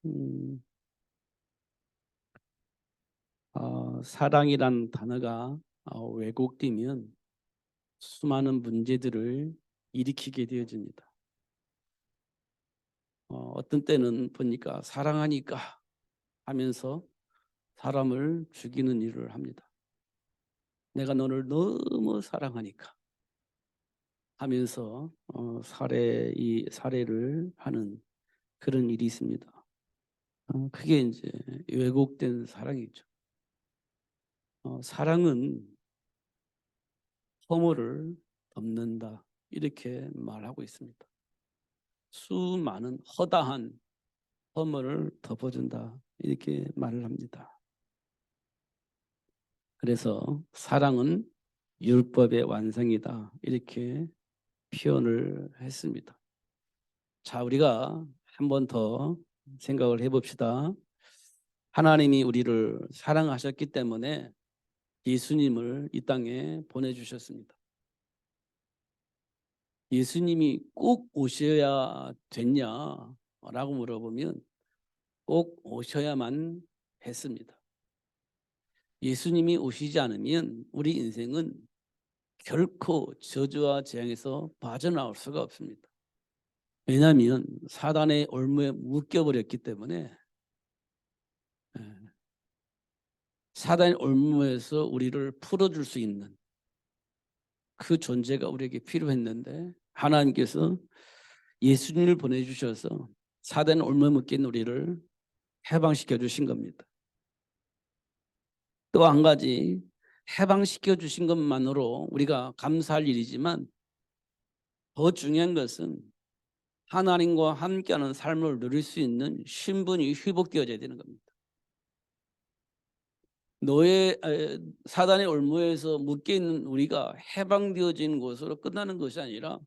음, 사랑이란 단어가 왜곡되면 수많은 문제들을 일으키게 되어집니다. 어떤 때는 보니까 사랑하니까 하면서 사람을 죽이는 일을 합니다. 내가 너를 너무 사랑하니까 하면서 살해를 하는 그런 일이 있습니다. 그게 이제 왜곡된 사랑이죠. 사랑은 허물을 덮는다 이렇게 말하고 있습니다. 수많은 허다한 허물을 덮어준다 이렇게 말을 합니다. 그래서 사랑은 율법의 완성이다 이렇게 표현을 했습니다. 자, 우리가 한 번 더 생각을 해봅시다. 하나님이 우리를 사랑하셨기 때문에 예수님을 이 땅에 보내주셨습니다. 예수님이 꼭 오셔야 됐냐라고 물어보면 꼭 오셔야만 했습니다. 예수님이 오시지 않으면 우리 인생은 결코 저주와 재앙에서 빠져나올 수가 없습니다. 왜냐하면 사단의 올무에 묶여버렸기 때문에 사단의 올무에서 우리를 풀어줄 수 있는 그 존재가 우리에게 필요했는데 하나님께서 예수님을 보내주셔서 사단의 올무에 묶인 우리를 해방시켜 주신 겁니다. 또 한 가지 해방시켜 주신 것만으로 우리가 감사할 일이지만 더 중요한 것은 하나님과 함께하는 삶을 누릴 수 있는 신분이 회복되어져야 되는 겁니다. 사단의 올무에서 묶여있는 우리가 해방되어진 것으로 끝나는 것이 아니라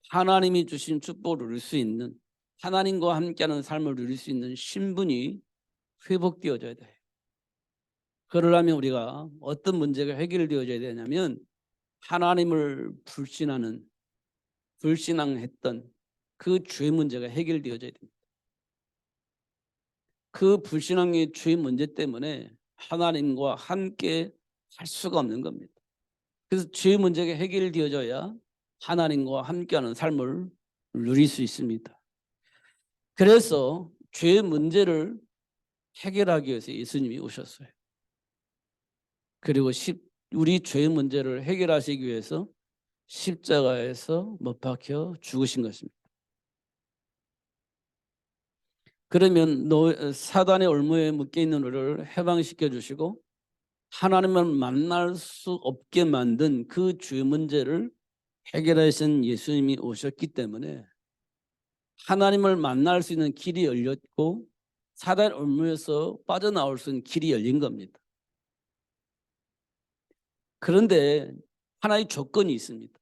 하나님이 주신 축복을 누릴 수 있는 하나님과 함께하는 삶을 누릴 수 있는 신분이 회복되어져야 돼요. 그러려면 우리가 어떤 문제가 해결되어져야 되냐면 하나님을 불신앙했던 그 죄 문제가 해결되어져야 됩니다. 그 불신앙의 죄 문제 때문에 하나님과 함께 할 수가 없는 겁니다. 그래서 죄 문제가 해결되어져야 하나님과 함께하는 삶을 누릴 수 있습니다. 그래서 죄 문제를 해결하기 위해서 예수님이 오셨어요. 그리고 우리 죄 문제를 해결하시기 위해서 십자가에서 못 박혀 죽으신 것입니다. 그러면 사단의 올무에 묶여 있는 우리를 해방시켜 주시고 하나님을 만날 수 없게 만든 그 죄 문제를 해결하신 예수님이 오셨기 때문에 하나님을 만날 수 있는 길이 열렸고 사단 올무에서 빠져나올 수 있는 길이 열린 겁니다. 그런데 하나의 조건이 있습니다.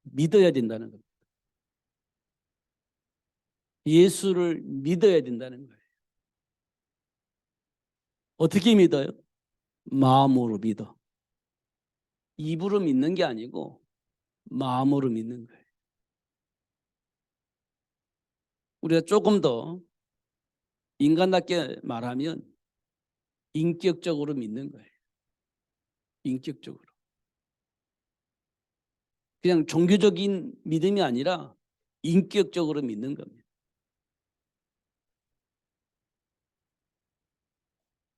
믿어야 된다는 겁니다. 예수를 믿어야 된다는 거예요. 어떻게 믿어요? 마음으로 믿어. 입으로 믿는 게 아니고 마음으로 믿는 거예요. 우리가 조금 더 인간답게 말하면 인격적으로 믿는 거예요. 인격적으로. 그냥 종교적인 믿음이 아니라 인격적으로 믿는 겁니다.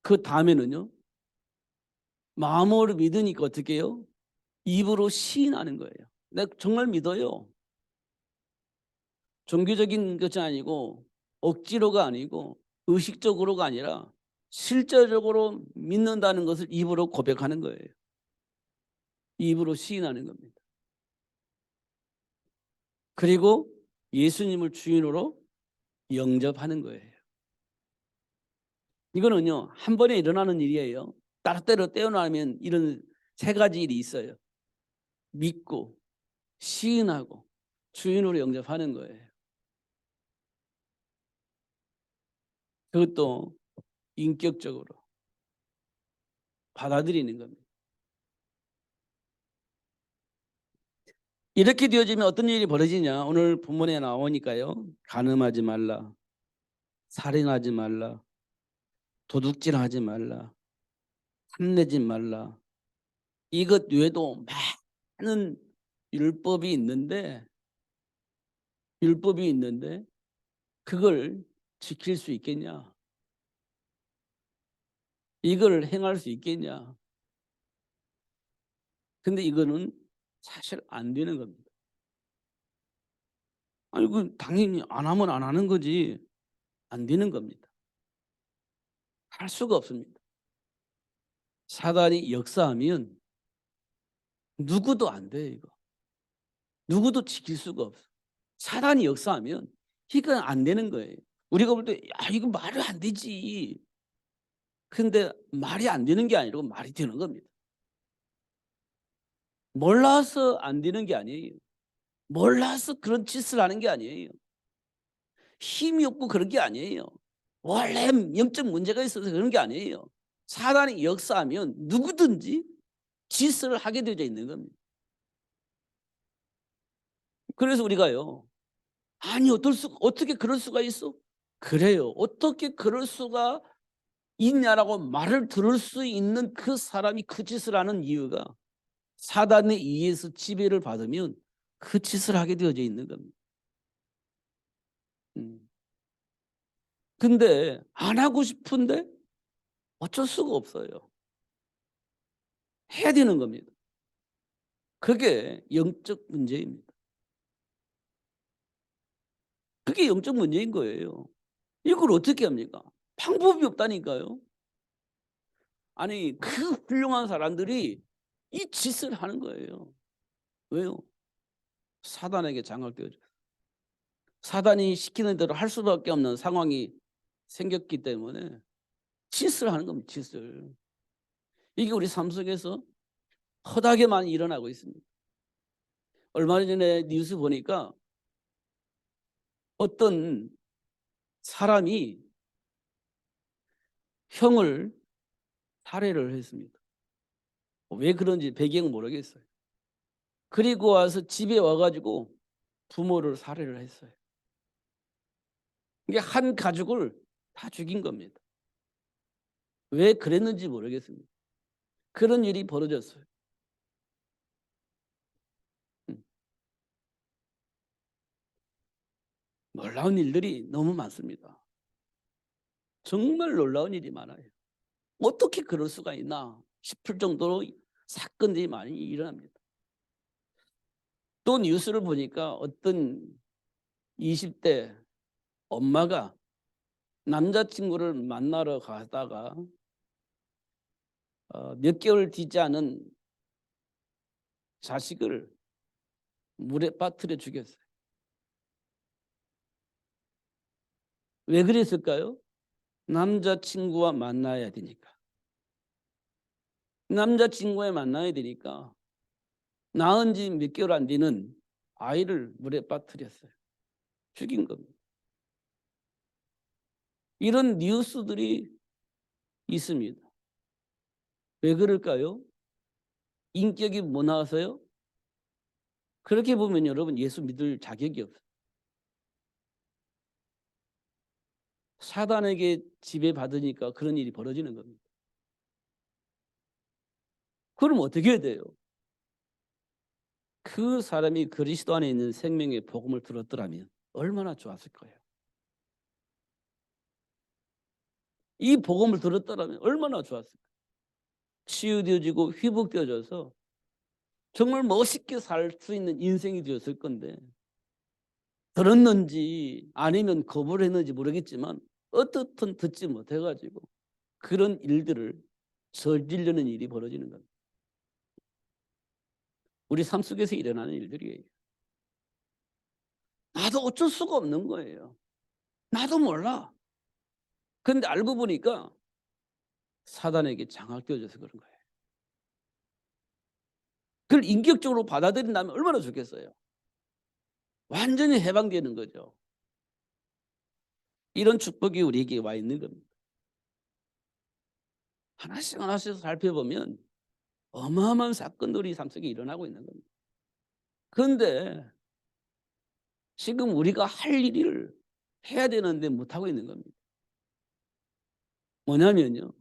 그 다음에는요. 마음으로 믿으니까 어떻게 해요? 입으로 시인하는 거예요. 내가 정말 믿어요. 종교적인 것이 아니고 억지로가 아니고 의식적으로가 아니라 실제적으로 믿는다는 것을 입으로 고백하는 거예요. 입으로 시인하는 겁니다. 그리고 예수님을 주인으로 영접하는 거예요. 이거는요 한 번에 일어나는 일이에요. 따로따로 떼어나면 이런 세 가지 일이 있어요. 믿고 시인하고 주인으로 영접하는 거예요. 그것도 인격적으로 받아들이는 겁니다. 이렇게 되어지면 어떤 일이 벌어지냐? 오늘 본문에 나오니까요. 간음하지 말라, 살인하지 말라, 도둑질하지 말라, 탐내지 말라. 이것 외에도 많은 율법이 있는데 그걸 지킬 수 있겠냐? 이걸 행할 수 있겠냐? 근데 이거는 사실 안 되는 겁니다. 아니, 그 당연히 안 하면 안 하는 거지. 안 되는 겁니다. 할 수가 없습니다. 사단이 역사하면 누구도 안 돼요, 이거. 누구도 지킬 수가 없어. 사단이 역사하면 이건 안 되는 거예요. 우리가 볼 때, 야, 이거 말이 안 되지. 근데 말이 안 되는 게 아니고 말이 되는 겁니다. 몰라서 안 되는 게 아니에요. 몰라서 그런 짓을 하는 게 아니에요. 힘이 없고 그런 게 아니에요. 원래 영적 문제가 있어서 그런 게 아니에요. 사단이 역사하면 누구든지 짓을 하게 되어 있는 겁니다. 그래서 우리가요, 아니 어떻게 그럴 수가 있어? 그래요. 어떻게 그럴 수가 있냐라고 말을 들을 수 있는 그 사람이 그 짓을 하는 이유가 사단에 의해서 지배를 받으면 그 짓을 하게 되어져 있는 겁니다. 근데 안 하고 싶은데 어쩔 수가 없어요. 해야 되는 겁니다. 그게 영적 문제입니다. 그게 영적 문제인 거예요. 이걸 어떻게 합니까? 방법이 없다니까요. 아니, 그 훌륭한 사람들이 이 짓을 하는 거예요. 왜요? 사단에게 장악되어져. 사단이 시키는 대로 할 수밖에 없는 상황이 생겼기 때문에 짓을 하는 겁니다. 짓을. 이게 우리 삶 속에서 허다하게 많이 일어나고 있습니다. 얼마 전에 뉴스 보니까 어떤 사람이 형을 살해를 했습니다. 왜 그런지 배경 모르겠어요. 그리고 와서 집에 와가지고 부모를 살해를 했어요. 이게 한 가족을 다 죽인 겁니다. 왜 그랬는지 모르겠습니다. 그런 일이 벌어졌어요. 놀라운 일들이 너무 많습니다. 정말 놀라운 일이 많아요. 어떻게 그럴 수가 있나 싶을 정도로 사건들이 많이 일어납니다. 또 뉴스를 보니까 어떤 20대 엄마가 남자친구를 만나러 가다가 몇 개월 되지 않은 자식을 물에 빠뜨려 죽였어요. 왜 그랬을까요? 남자친구와 만나야 되니까. 남자친구와 만나야 되니까 낳은 지 몇 개월 안 되는 아이를 물에 빠뜨렸어요. 죽인 겁니다. 이런 뉴스들이 있습니다. 왜 그럴까요? 인격이 뭐 나와서요? 그렇게 보면 여러분 예수 믿을 자격이 없어요. 사단에게 지배받으니까 그런 일이 벌어지는 겁니다. 그럼 어떻게 해야 돼요? 그 사람이 그리스도 안에 있는 생명의 복음을 들었더라면 얼마나 좋았을 거예요. 이 복음을 들었더라면 얼마나 좋았을까요? 치유되어지고 회복되어져서 정말 멋있게 살 수 있는 인생이 되었을 건데 들었는지 아니면 거부를 했는지 모르겠지만 어떻든 듣지 못해가지고 그런 일들을 저지르는 일이 벌어지는 겁니다. 우리 삶 속에서 일어나는 일들이에요. 나도 어쩔 수가 없는 거예요. 나도 몰라. 그런데 알고 보니까 사단에게 장악되어져서 그런 거예요. 그걸 인격적으로 받아들인다면 얼마나 좋겠어요. 완전히 해방되는 거죠. 이런 축복이 우리에게 와 있는 겁니다. 하나씩 하나씩 살펴보면 어마어마한 사건들이 삶 속에 일어나고 있는 겁니다. 그런데 지금 우리가 할 일을 해야 되는데 못하고 있는 겁니다. 뭐냐면요,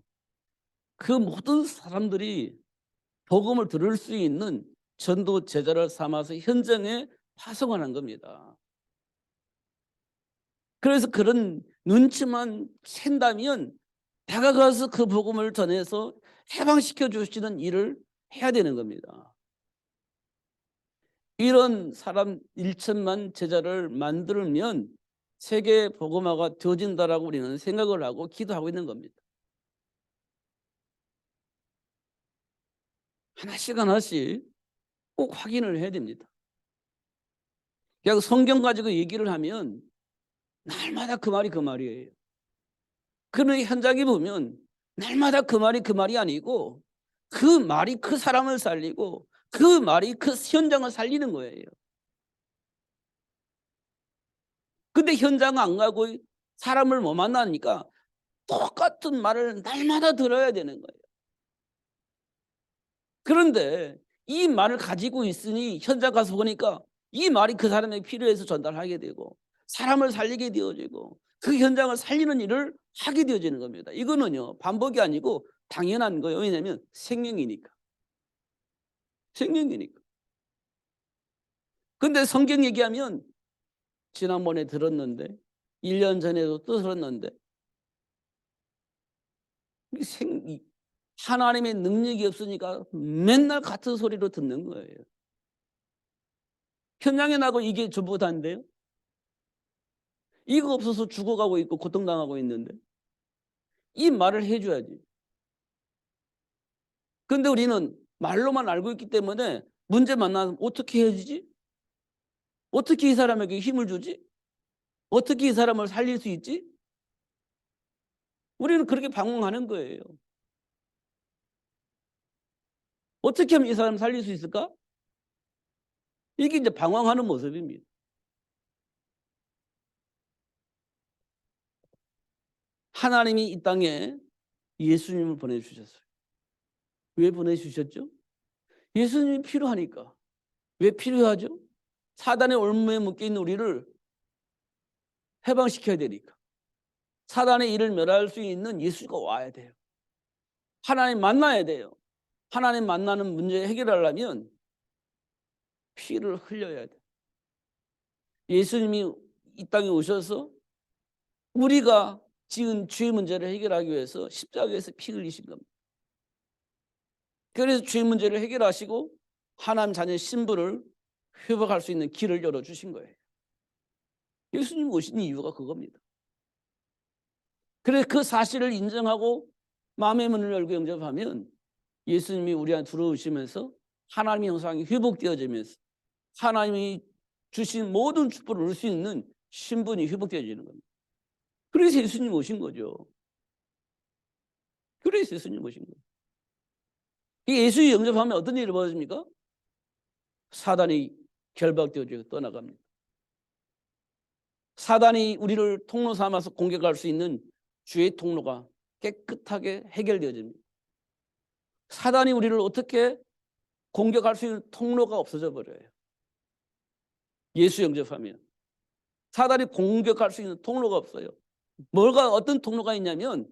그 모든 사람들이 복음을 들을 수 있는 전도 제자를 삼아서 현장에 파송하는 겁니다. 그래서 그런 눈치만 챈다면 다가가서 그 복음을 전해서 해방시켜 주시는 일을 해야 되는 겁니다. 이런 사람 1천만 제자를 만들면 세계 복음화가 되어진다라고 우리는 생각을 하고 기도하고 있는 겁니다. 하나씩 하나씩 꼭 확인을 해야 됩니다. 그냥 성경 가지고 얘기를 하면 날마다 그 말이 그 말이에요. 그런 현장에 보면 날마다 그 말이 그 말이 아니고 그 말이 그 사람을 살리고 그 말이 그 현장을 살리는 거예요. 근데 현장 안 가고 사람을 못 만나니까 똑같은 말을 날마다 들어야 되는 거예요. 그런데 이 말을 가지고 있으니 현장 가서 보니까 이 말이 그 사람에게 필요해서 전달하게 되고 사람을 살리게 되어지고 그 현장을 살리는 일을 하게 되어지는 겁니다. 이거는요, 반복이 아니고 당연한 거예요. 왜냐하면 생명이니까. 생명이니까. 근데 성경 얘기하면 지난번에 들었는데 1년 전에도 또 들었는데 하나님의 능력이 없으니까 맨날 같은 소리로 듣는 거예요. 현장에 나고 이게 전부 다인데요. 이거 없어서 죽어가고 있고 고통당하고 있는데 이 말을 해줘야지. 근데 우리는 말로만 알고 있기 때문에 문제 만나면 어떻게 해야지? 어떻게 이 사람에게 힘을 주지? 어떻게 이 사람을 살릴 수 있지? 우리는 그렇게 방황하는 거예요. 어떻게 하면 이 사람 살릴 수 있을까? 이게 이제 방황하는 모습입니다. 하나님이 이 땅에 예수님을 보내주셨어요. 왜 보내주셨죠? 예수님이 필요하니까. 왜 필요하죠? 사단의 올무에 묶여있는 우리를 해방시켜야 되니까. 사단의 일을 멸할 수 있는 예수가 와야 돼요. 하나님 만나야 돼요. 하나님 만나는 문제 해결하려면 피를 흘려야 돼요. 예수님이 이 땅에 오셔서 우리가 지은 죄 문제를 해결하기 위해서 십자가에서 피 흘리신 겁니다. 그래서 죄 문제를 해결하시고 하나님 자녀의 신분을 회복할 수 있는 길을 열어주신 거예요. 예수님 오신 이유가 그겁니다. 그래서 그 사실을 인정하고 마음의 문을 열고 영접하면 예수님이 우리한테 들어오시면서 하나님의 형상이 회복되어지면서 하나님이 주신 모든 축복을 얻을 수 있는 신분이 회복되어지는 겁니다. 그래서 예수님 오신 거죠. 그래서 예수님 오신 거예요. 예수 영접하면 어떤 일이 벌어집니까? 사단이 결박되어지고 떠나갑니다. 사단이 우리를 통로 삼아서 공격할 수 있는 죄의 통로가 깨끗하게 해결되어집니다. 사단이 우리를 어떻게 공격할 수 있는 통로가 없어져 버려요. 예수 영접하면 사단이 공격할 수 있는 통로가 없어요. 어떤 통로가 있냐면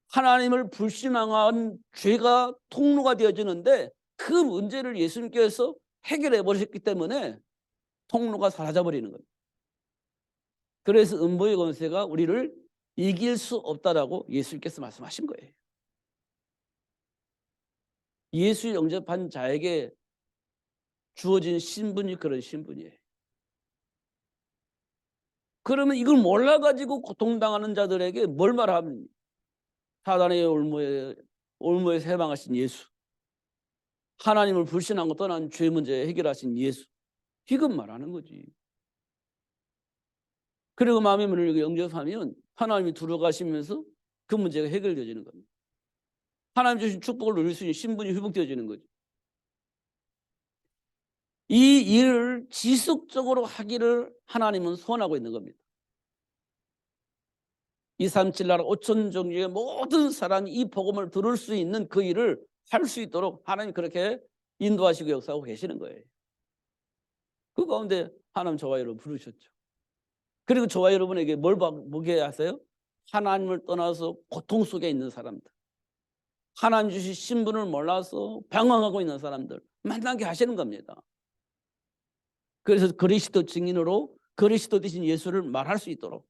하나님을 불신앙한 죄가 통로가 되어지는데 그 문제를 예수님께서 해결해 버리셨기 때문에 통로가 사라져 버리는 거예요. 그래서 음보의 권세가 우리를 이길 수 없다라고 예수님께서 말씀하신 거예요. 예수 영접한 자에게 주어진 신분이 그런 신분이에요. 그러면 이걸 몰라가지고 고통당하는 자들에게 뭘 말합니까? 사단의 올무에서 해방하신 예수, 하나님을 불신하고 떠난 죄 문제 해결하신 예수, 이건 말하는 거지. 그리고 마음의 문을 영접하면 하나님이 들어가시면서 그 문제가 해결되어지는 겁니다. 하나님 주신 축복을 누릴 수 있는 신분이 회복되어지는 거죠. 이 일을 지속적으로 하기를 하나님은 소원하고 있는 겁니다. 237 나라 5천 종류의 모든 사람이 이 복음을 들을 수 있는 그 일을 할 수 있도록 하나님 그렇게 인도하시고 역사하고 계시는 거예요. 그 가운데 하나님 저와 여러분 부르셨죠. 그리고 저와 여러분에게 뭐게 하세요? 하나님을 떠나서 고통 속에 있는 사람들, 하나님 주신 신분을 몰라서 방황하고 있는 사람들 만나게 하시는 겁니다. 그래서 그리스도 증인으로 그리스도 되신 예수를 말할 수 있도록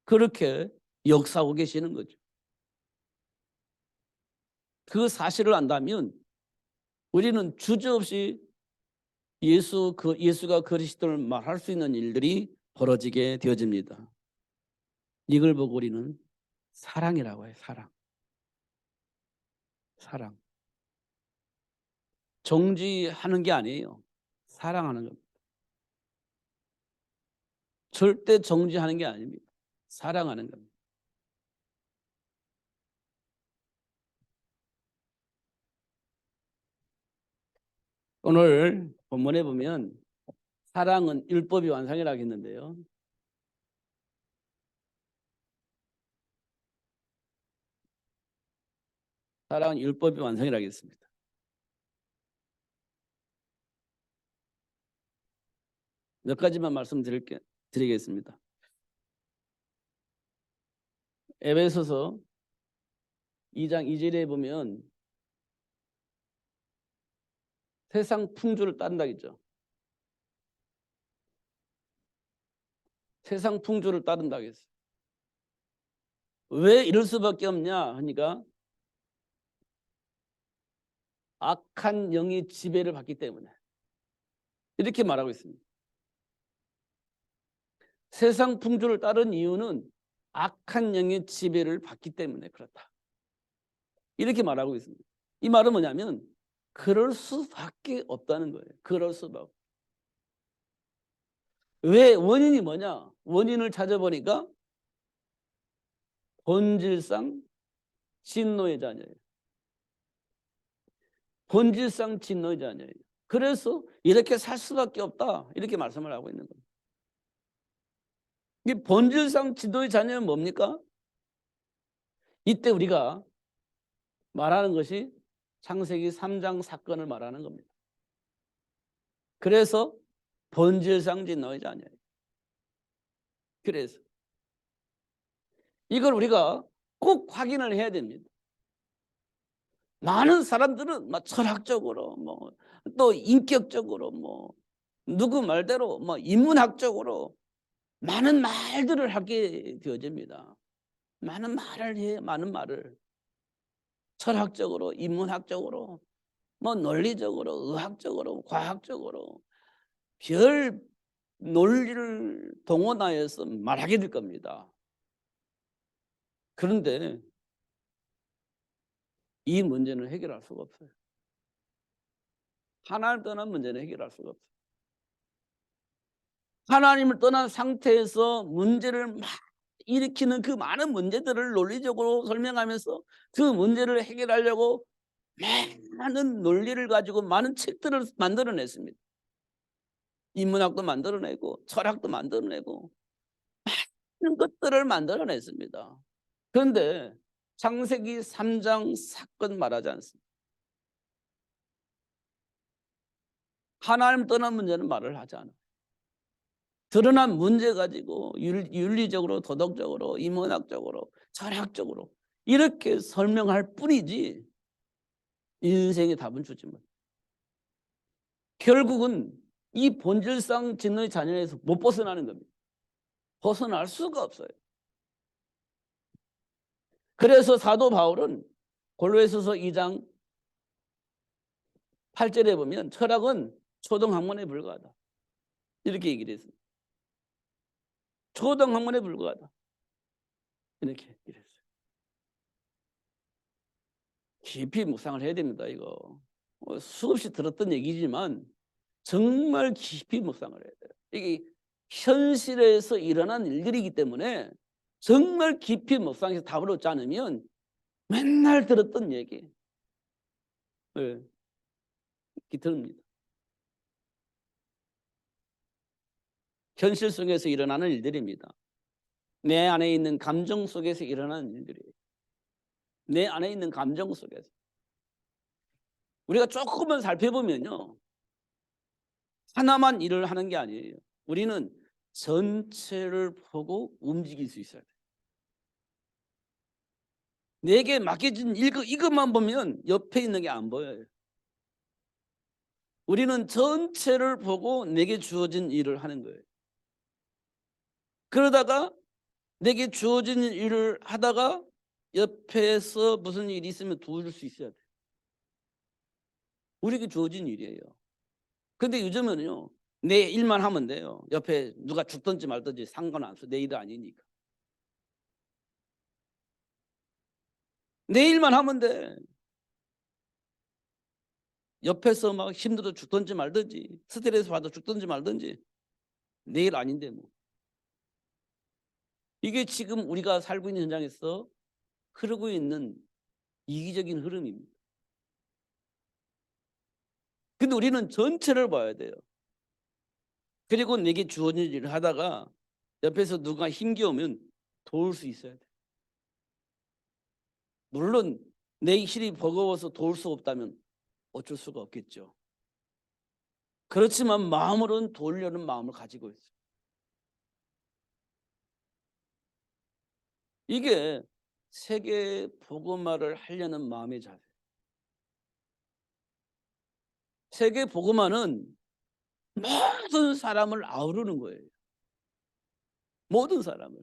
그렇게 역사하고 계시는 거죠. 그 사실을 안다면 우리는 주저없이 예수가 그리스도를 말할 수 있는 일들이 벌어지게 되어집니다. 이걸 보고 우리는 사랑이라고 해요. 사랑. 정죄하는 게 아니에요. 사랑하는 겁니다. 절대 정죄하는 게 아닙니다. 사랑하는 겁니다. 오늘 본문에 보면 사랑은 율법이 완성이라고 했는데요. 사랑은 율법이 완성이라고 했습니다. 몇 가지만 말씀드리겠습니다. 에베소서 2장 2절에 보면 세상 풍조를 따른다 했죠. 세상 풍조를 따른다 했어요. 왜 이럴 수밖에 없냐 하니까 악한 영의 지배를 받기 때문에 이렇게 말하고 있습니다. 세상 풍조를 따른 이유는 악한 영의 지배를 받기 때문에 그렇다. 이렇게 말하고 있습니다. 이 말은 뭐냐면 그럴 수밖에 없다는 거예요. 그럴 수밖에. 왜? 원인이 뭐냐? 원인을 찾아보니까 본질상 진노의 자녀예요. 본질상 진노의 자녀예요. 그래서 이렇게 살 수밖에 없다. 이렇게 말씀을 하고 있는 겁니다. 이 본질상 진노의 자녀는 뭡니까? 이때 우리가 말하는 것이 창세기 3장 사건을 말하는 겁니다. 그래서 본질상 진노의 자녀예요. 그래서 이걸 우리가 꼭 확인을 해야 됩니다. 많은 사람들은 막 철학적으로 또 인격적으로 누구 말대로 인문학적으로 많은 말들을 하게 되어집니다. 많은 말을 해요. 많은 말을 철학적으로 인문학적으로 논리적으로 의학적으로 과학적으로 별 논리를 동원하여서 말하게 될 겁니다. 그런데 이 문제는 해결할 수가 없어요. 하나님을 떠난 문제는 해결할 수가 없어요. 하나님을 떠난 상태에서 문제를 막 일으키는 그 많은 문제들을 논리적으로 설명하면서 그 문제를 해결하려고 많은 논리를 가지고 많은 책들을 만들어냈습니다. 인문학도 만들어내고 철학도 만들어내고 많은 것들을 만들어냈습니다. 그런데 창세기 3장 사건 말하지 않습니다. 하나님 떠난 문제는 말을 하지 않아요. 드러난 문제 가지고 윤리적으로 도덕적으로 인문학적으로 철학적으로 이렇게 설명할 뿐이지 인생의 답은 주지 못. 결국은 이 본질상 진노의 자녀에서 못 벗어나는 겁니다. 벗어날 수가 없어요. 그래서 사도 바울은 골로새서 2장 8절에 보면 철학은 초등학문에 불과하다. 이렇게 얘기를 했습니다. 초등학문에 불과하다. 이렇게 얘기를 했어요. 깊이 묵상을 해야 됩니다. 이거 수없이 들었던 얘기지만 정말 깊이 묵상을 해야 돼요. 이게 현실에서 일어난 일들이기 때문에 정말 깊이 묵상해서 답을 얻지 않으면 맨날 들었던 얘기 들립니다. 현실 속에서 일어나는 일들입니다. 내 안에 있는 감정 속에서 일어나는 일들이에요. 내 안에 있는 감정 속에서 우리가 조금만 살펴보면요, 하나만 일을 하는 게 아니에요. 우리는 전체를 보고 움직일 수 있어야 돼요. 내게 맡겨진 이것만 보면 옆에 있는 게 안 보여요. 우리는 전체를 보고 내게 주어진 일을 하는 거예요. 그러다가 내게 주어진 일을 하다가 옆에서 무슨 일이 있으면 도와줄 수 있어야 돼요. 우리에게 주어진 일이에요. 근데 요즘은요, 내 일만 하면 돼요. 옆에 누가 죽든지 말든지 상관 안 써. 내 일 아니니까. 내 일만 하면 돼. 옆에서 막 힘들어 죽든지 말든지 스트레스 받아 죽든지 말든지 내 일 아닌데 뭐. 이게 지금 우리가 살고 있는 현장에서 흐르고 있는 이기적인 흐름입니다. 근데 우리는 전체를 봐야 돼요. 그리고 내게 주어진 일을 하다가 옆에서 누가 힘겨우면 도울 수 있어야 돼. 물론 내 일이 버거워서 도울 수 없다면 어쩔 수가 없겠죠. 그렇지만 마음으로는 도우려는 마음을 가지고 있어요. 이게 세계 복음화를 하려는 마음의 자세. 세계 복음화는 모든 사람을 아우르는 거예요. 모든 사람을.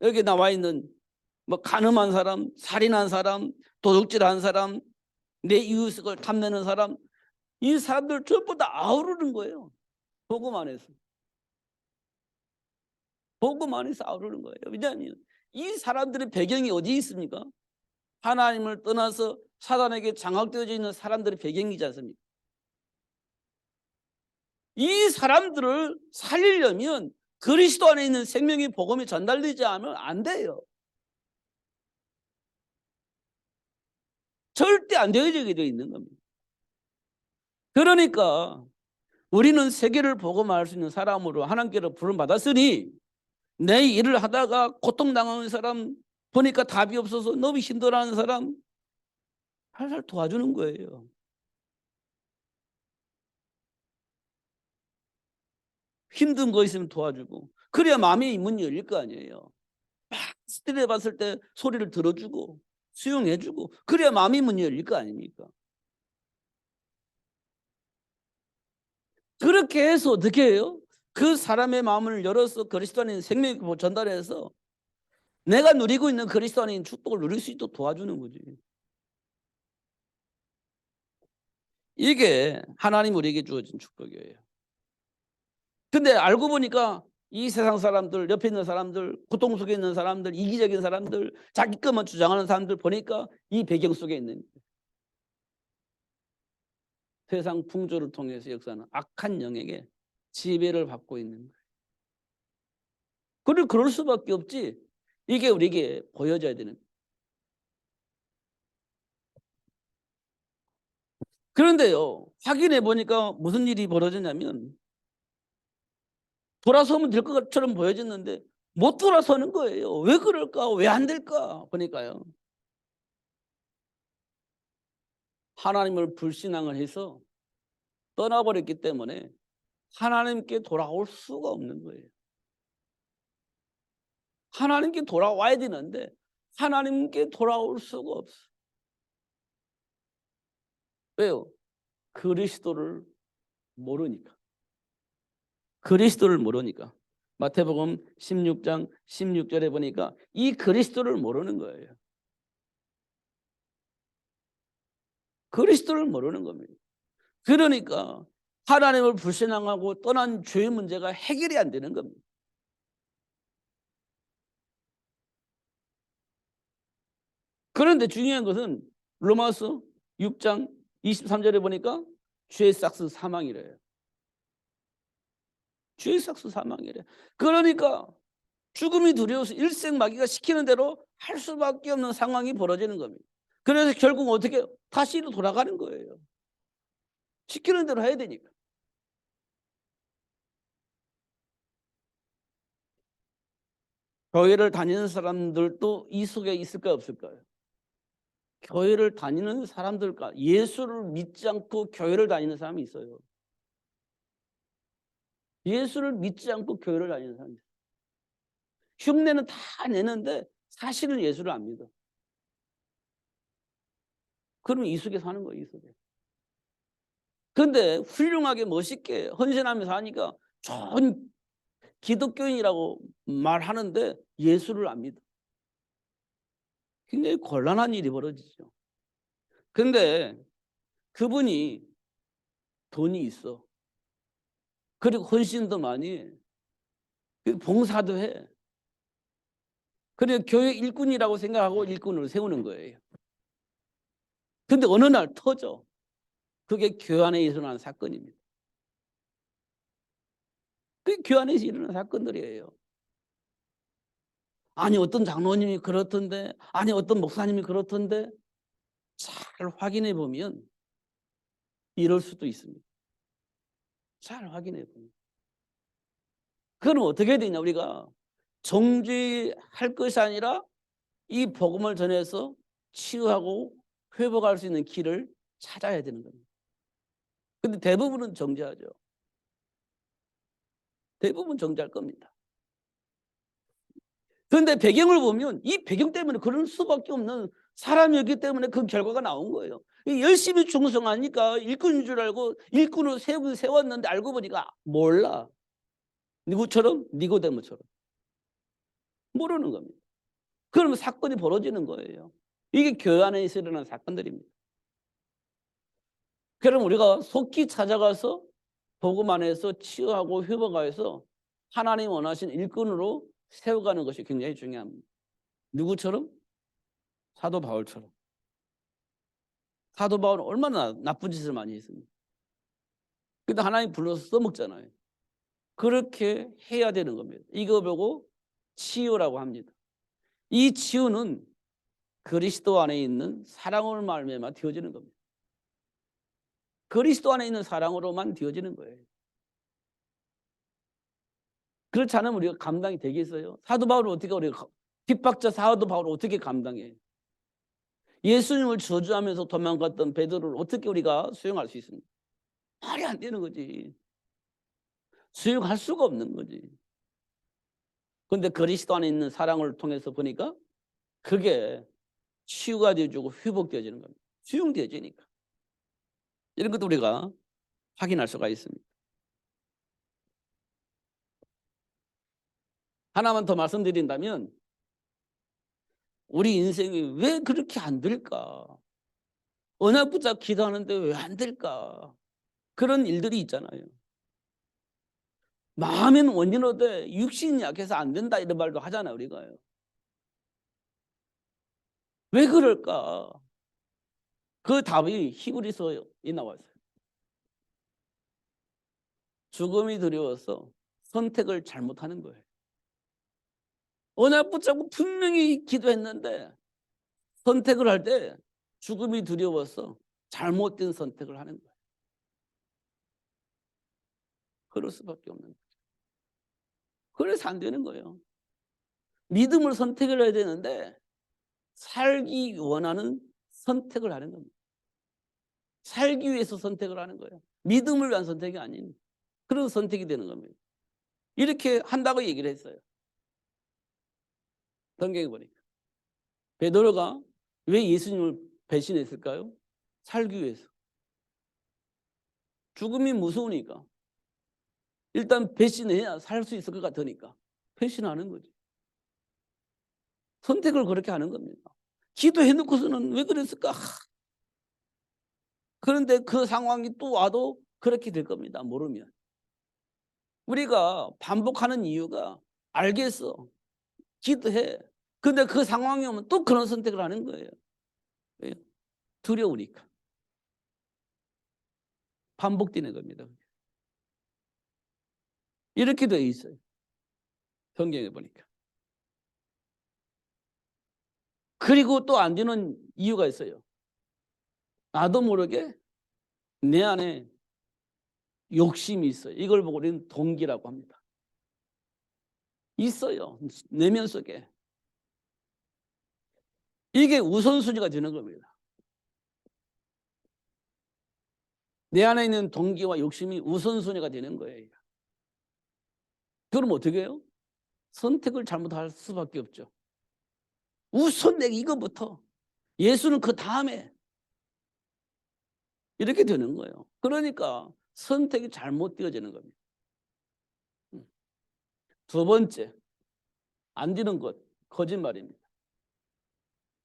여기 나와 있는 뭐 간음한 사람, 살인한 사람, 도둑질한 사람, 내 이웃을 탐내는 사람, 이 사람들 전부 다 아우르는 거예요. 복음 안에서. 복음 안에서 아우르는 거예요. 왜냐하면 이 사람들의 배경이 어디 있습니까? 하나님을 떠나서 사단에게 장악되어져 있는 사람들의 배경이지 않습니까? 이 사람들을 살리려면 그리스도 안에 있는 생명의 복음이 전달되지 않으면 안 돼요. 절대 안 되어지게 되어 있는 겁니다. 그러니까 우리는 세계를 복음화할 수 있는 사람으로 하나님께로 부름받았으니 내 일을 하다가 고통당하는 사람 보니까 답이 없어서 너무 힘들어하는 사람 살살 도와주는 거예요. 힘든 거 있으면 도와주고 그래야 마음의 문이 열릴 거 아니에요. 막 스트레스 받을 때 소리를 들어주고 수용해주고 그래야 마음의 문이 열릴 거 아닙니까? 그렇게 해서 어떻게 해요? 그 사람의 마음을 열어서 그리스도 안에 생명을 전달해서 내가 누리고 있는 그리스도 안에 있는 축복을 누릴 수 있도록 도와주는 거지. 이게 하나님 우리에게 주어진 축복이에요. 근데 알고 보니까 이 세상 사람들, 옆에 있는 사람들, 고통 속에 있는 사람들, 이기적인 사람들, 자기 것만 주장하는 사람들 보니까 이 배경 속에 있는 세상 풍조를 통해서 역사는 악한 영에게 지배를 받고 있는 거예요. 그럴 수밖에 없지. 이게 우리에게 보여져야 되는. 그런데요, 확인해 보니까 무슨 일이 벌어졌냐면 돌아서면 될 것처럼 보여졌는데 못 돌아서는 거예요. 왜 그럴까? 왜 안 될까? 보니까요. 하나님을 불신앙을 해서 떠나버렸기 때문에 하나님께 돌아올 수가 없는 거예요. 하나님께 돌아와야 되는데 하나님께 돌아올 수가 없어. 왜요? 그리스도를 모르니까. 그리스도를 모르니까. 마태복음 16장 16절에 보니까 이 그리스도를 모르는 거예요. 그리스도를 모르는 겁니다. 그러니까 하나님을 불신앙하고 떠난 죄의 문제가 해결이 안 되는 겁니다. 그런데 중요한 것은 로마서 6장 23절에 보니까 죄의 삭스 사망이래요. 죄의 삭스 사망이래. 그러니까 죽음이 두려워서 일생마귀가 시키는 대로 할 수밖에 없는 상황이 벌어지는 겁니다. 그래서 결국 어떻게 다시로 돌아가는 거예요. 시키는 대로 해야 되니까. 교회를 다니는 사람들도 이 속에 있을까요, 없을까요? 교회를 다니는 사람들과 예수를 믿지 않고 교회를 다니는 사람이 있어요. 예수를 믿지 않고 교회를 다니는 사람이 있어요. 흉내는 다 내는데 사실은 예수를 안 믿어. 그러면 이 속에 사는 거예요, 이 속에. 근데 훌륭하게 멋있게 헌신하면서 하니까 좋은 기독교인이라고 말하는데 예수를 안 믿어. 굉장히 곤란한 일이 벌어지죠. 근데 그분이 돈이 있어. 그리고 헌신도 많이 해. 그리고 봉사도 해. 그래서 교회 일꾼이라고 생각하고 일꾼을 세우는 거예요. 근데 어느 날 터져. 그게 교회 안에 일어난 사건입니다. 그게 교회 안에서 일어난 사건들이에요. 아니 어떤 장로님이 그렇던데, 아니 어떤 목사님이 그렇던데, 잘 확인해 보면 이럴 수도 있습니다. 잘 확인해 보면. 그럼 어떻게 되냐, 우리가 정죄할 것이 아니라 이 복음을 전해서 치유하고 회복할 수 있는 길을 찾아야 되는 겁니다. 근데 대부분은 정죄하죠. 대부분 정죄할 겁니다. 그런데 배경을 보면 이 배경 때문에 그럴 수밖에 없는 사람이었기 때문에 그 결과가 나온 거예요. 열심히 충성하니까 일꾼인 줄 알고 일꾼을 세웠는데 알고 보니까 몰라. 누구처럼? 니고데모처럼. 모르는 겁니다. 그러면 사건이 벌어지는 거예요. 이게 교회 안에서 일어난 사건들입니다. 그럼 우리가 속히 찾아가서 복음 안에서 치유하고 회복하여서 하나님 원하신 일꾼으로 세워가는 것이 굉장히 중요합니다. 누구처럼? 사도 바울처럼. 사도 바울은 얼마나 나쁜 짓을 많이 했습니까? 근데 하나님 불러서 써먹잖아요. 그렇게 해야 되는 겁니다. 이거 보고 치유라고 합니다. 이 치유는 그리스도 안에 있는 사랑으로 말미암아 되어지는 겁니다. 그리스도 안에 있는 사랑으로만 되어지는 거예요. 그렇지 않으면 우리가 감당이 되겠어요? 사도 바울을 어떻게 우리가 핍박자 사도 바울을 어떻게 감당해? 예수님을 저주하면서 도망갔던 베드로를 어떻게 우리가 수용할 수 있습니까? 말이 안 되는 거지. 수용할 수가 없는 거지. 그런데 그리스도 안에 있는 사랑을 통해서 보니까 그게 치유가 되어지고 회복되어지는 겁니다. 수용되어지니까. 이런 것도 우리가 확인할 수가 있습니다. 하나만 더 말씀드린다면 우리 인생이 왜 그렇게 안 될까? 언약 붙잡고 기도하는데 왜 안 될까? 그런 일들이 있잖아요. 마음에는 원인어되 육신이 약해서 안 된다 이런 말도 하잖아요, 우리가요. 왜 그럴까? 그 답이 히브리서에 나왔어요. 죽음이 두려워서 선택을 잘못하는 거예요. 언약 붙잡고 분명히 기도했는데 선택을 할 때 죽음이 두려워서 잘못된 선택을 하는 거예요. 그럴 수밖에 없는 거예요. 그래서 안 되는 거예요. 믿음을 선택을 해야 되는데 살기 원하는 선택을 하는 겁니다. 살기 위해서 선택을 하는 거예요. 믿음을 위한 선택이 아닌 그런 선택이 되는 겁니다. 이렇게 한다고 얘기를 했어요. 성경에 보니까. 베드로가 왜 예수님을 배신했을까요? 살기 위해서. 죽음이 무서우니까. 일단 배신해야 살 수 있을 것 같으니까. 배신하는 거지. 선택을 그렇게 하는 겁니다. 기도해놓고서는 왜 그랬을까? 그런데 그 상황이 또 와도 그렇게 될 겁니다. 모르면. 우리가 반복하는 이유가 알겠어. 기도해. 근데 그 상황이 오면 또 그런 선택을 하는 거예요. 왜요? 두려우니까. 반복되는 겁니다. 이렇게 되어 있어요. 성경에 보니까. 그리고 또 안 되는 이유가 있어요. 나도 모르게 내 안에 욕심이 있어요. 이걸 보고 우리는 동기라고 합니다. 있어요. 내면 속에. 이게 우선순위가 되는 겁니다. 내 안에 있는 동기와 욕심이 우선순위가 되는 거예요. 그럼 어떻게 해요? 선택을 잘못할 수밖에 없죠. 우선 내가 이거부터, 예수는 그 다음에, 이렇게 되는 거예요. 그러니까 선택이 잘못되어지는 겁니다. 두 번째, 안 되는 것, 거짓말입니다.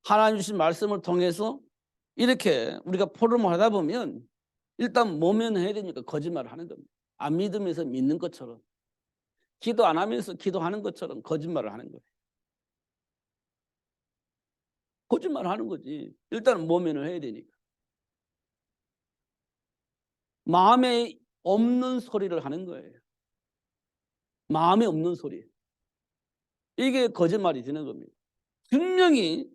하나님 주신 말씀을 통해서 이렇게 우리가 포럼을 하다 보면 일단 모면해야 되니까 거짓말을 하는 겁니다. 안 믿으면서 믿는 것처럼, 기도 안 하면서 기도하는 것처럼 거짓말을 하는 거예요. 거짓말을 하는 거지. 일단 모면을 해야 되니까. 마음에 없는 소리를 하는 거예요. 마음에 없는 소리. 이게 거짓말이 되는 겁니다. 분명히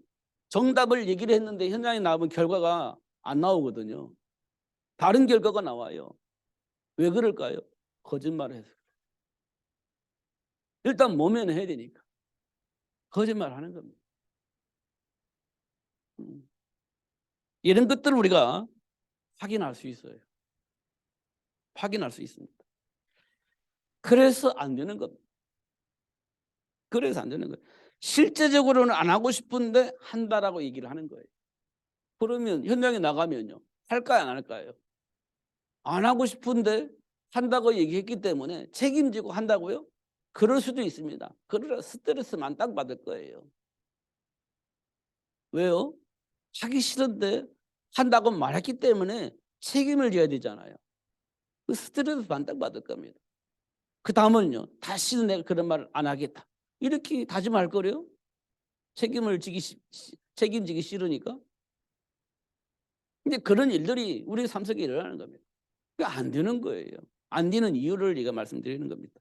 정답을 얘기를 했는데 현장에 나오면 결과가 안 나오거든요. 다른 결과가 나와요. 왜 그럴까요? 거짓말을 해서. 일단 모면을 해야 되니까. 거짓말을 하는 겁니다. 이런 것들을 우리가 확인할 수 있어요. 확인할 수 있습니다. 그래서 안 되는 겁니다. 그래서 안 되는 거예요. 실제적으로는 안 하고 싶은데 한다라고 얘기를 하는 거예요. 그러면 현장에 나가면요, 할까요, 안 할까요? 안 하고 싶은데 한다고 얘기했기 때문에 책임지고 한다고요? 그럴 수도 있습니다. 그러나 스트레스만 딱 받을 거예요. 왜요? 하기 싫은데 한다고 말했기 때문에 책임을 져야 되잖아요. 그 스트레스 반딱 받을 겁니다. 그 다음은요, 다시는 내가 그런 말을 안 하겠다, 이렇게 다짐할 거래요. 책임지기 싫으니까. 근데 그런 일들이 우리 삶 속에 일어나는 겁니다. 그러니까 안 되는 거예요. 안 되는 이유를 제가 말씀드리는 겁니다.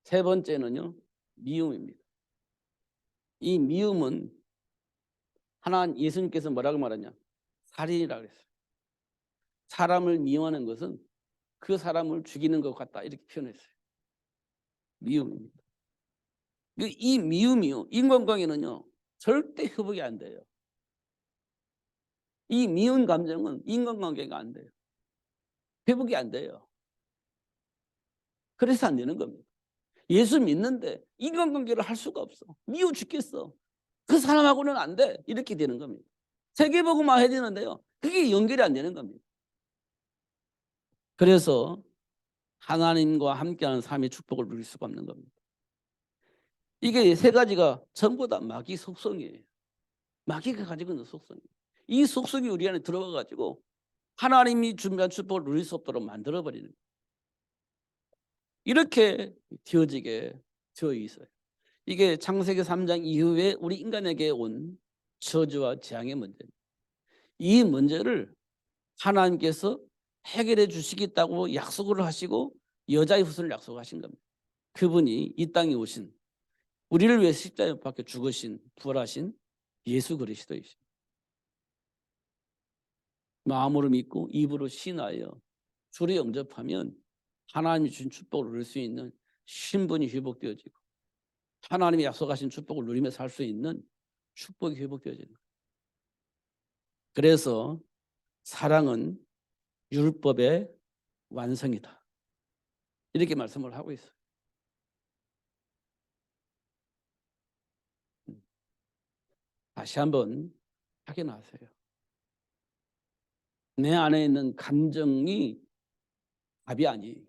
세 번째는요, 미움입니다. 이 미움은 하나님 예수님께서 뭐라고 말하냐? 살인이라고 그랬어요. 사람을 미워하는 것은 그 사람을 죽이는 것 같다, 이렇게 표현했어요. 미움입니다. 이 미움이요, 인간관계는요 절대 회복이 안 돼요. 이 미운 감정은 인간관계가 안 돼요. 회복이 안 돼요. 그래서 안 되는 겁니다. 예수 믿는데 인간관계를 할 수가 없어. 미워 죽겠어. 그 사람하고는 안 돼. 이렇게 되는 겁니다. 세계복음화 해야 되는데요, 그게 연결이 안 되는 겁니다. 그래서 하나님과 함께하는 삶의 축복을 누릴 수가 없는 겁니다. 이게 세 가지가 전부 다 마귀 속성이에요. 마귀가 가지고 있는 속성이에요. 이 속성이 우리 안에 들어가 가지고 하나님이 준비한 축복을 누릴 수 없도록 만들어버리는 거예요. 이렇게 되어지게 되어 있어요. 이게 창세기 3장 이후에 우리 인간에게 온 저주와 재앙의 문제입니다. 이 문제를 하나님께서 해결해 주시겠다고 약속을 하시고 여자의 후손을 약속하신 겁니다. 그분이 이 땅에 오신, 우리를 위해 십자가에 못 박혀 죽으신, 부활하신 예수 그리스도이십니다. 마음으로 믿고 입으로 신하여 주를 영접하면 하나님이 주신 축복을 누릴 수 있는 신분이 회복되어지고 하나님이 약속하신 축복을 누리며 살 수 있는 축복이 회복되어지는 거예요. 그래서 사랑은 율법의 완성이다, 이렇게 말씀을 하고 있어요. 다시 한번 확인하세요. 내 안에 있는 감정이 답이 아니에요.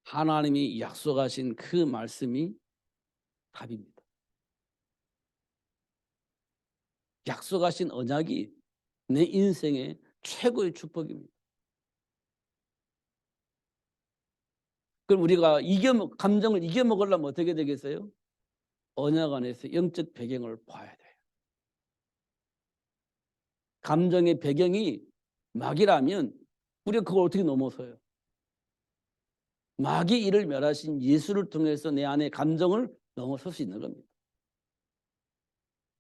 하나님이 약속하신 그 말씀이 답입니다. 약속하신 언약이 내 인생의 최고의 축복입니다. 그럼 우리가 감정을 이겨먹으려면 어떻게 되겠어요? 언약 안에서 영적 배경을 봐야 돼요. 감정의 배경이 마귀라면 우리가 그걸 어떻게 넘어서요? 마귀 이를 멸하신 예수를 통해서 내 안에 감정을 넘어설 수 있는 겁니다.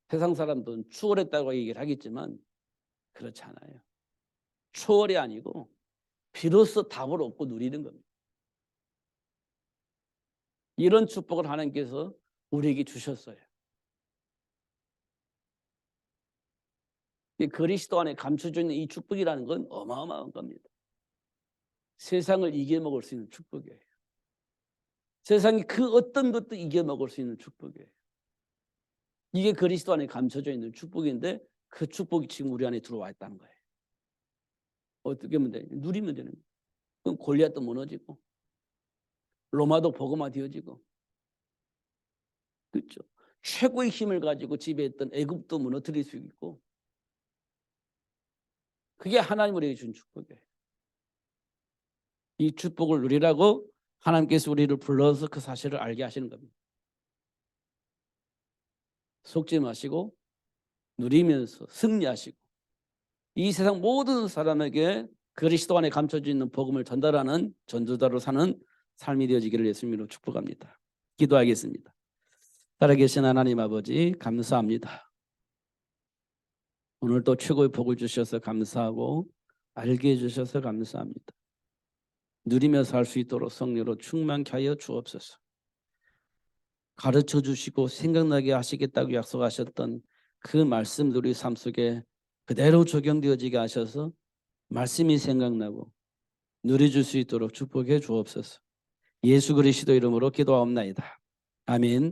세상 사람들은 추월했다고 얘기를 하겠지만 그렇지 않아요. 추월이 아니고 비로소 답을 얻고 누리는 겁니다. 이런 축복을 하나님께서 우리에게 주셨어요. 그리스도 안에 감춰져 있는 이 축복이라는 건 어마어마한 겁니다. 세상을 이겨먹을 수 있는 축복이에요. 세상이 그 어떤 것도 이겨먹을 수 있는 축복이에요. 이게 그리스도 안에 감춰져 있는 축복인데 그 축복이 지금 우리 안에 들어와 있다는 거예요. 어떻게 하면 돼? 누리면 되는 거예요. 그럼 골리앗도 무너지고 로마도 복음화되어지고, 그렇죠? 최고의 힘을 가지고 지배했던 애굽도 무너뜨릴 수 있고, 그게 하나님 우리에게 준 축복이에요. 이 축복을 누리라고 하나님께서 우리를 불러서 그 사실을 알게 하시는 겁니다. 속지 마시고 누리면서 승리하시고 이 세상 모든 사람에게 그리스도 안에 감춰져 있는 복음을 전달하는 전도자로 사는 삶이 되어지기를 예수님으로 축복합니다. 기도하겠습니다. 살아계신 하나님 아버지, 감사합니다. 오늘 또 최고의 복을 주셔서 감사하고 알게 해주셔서 감사합니다. 누리며 살 수 있도록 성령으로 충만케 하여 주옵소서. 가르쳐 주시고 생각나게 하시겠다고 약속하셨던 그 말씀들이 우리 삶 속에 그대로 적용되어지게 하셔서 말씀이 생각나고 누려줄 수 있도록 축복해 주옵소서. 예수 그리스도 이름으로 기도하옵나이다. 아멘.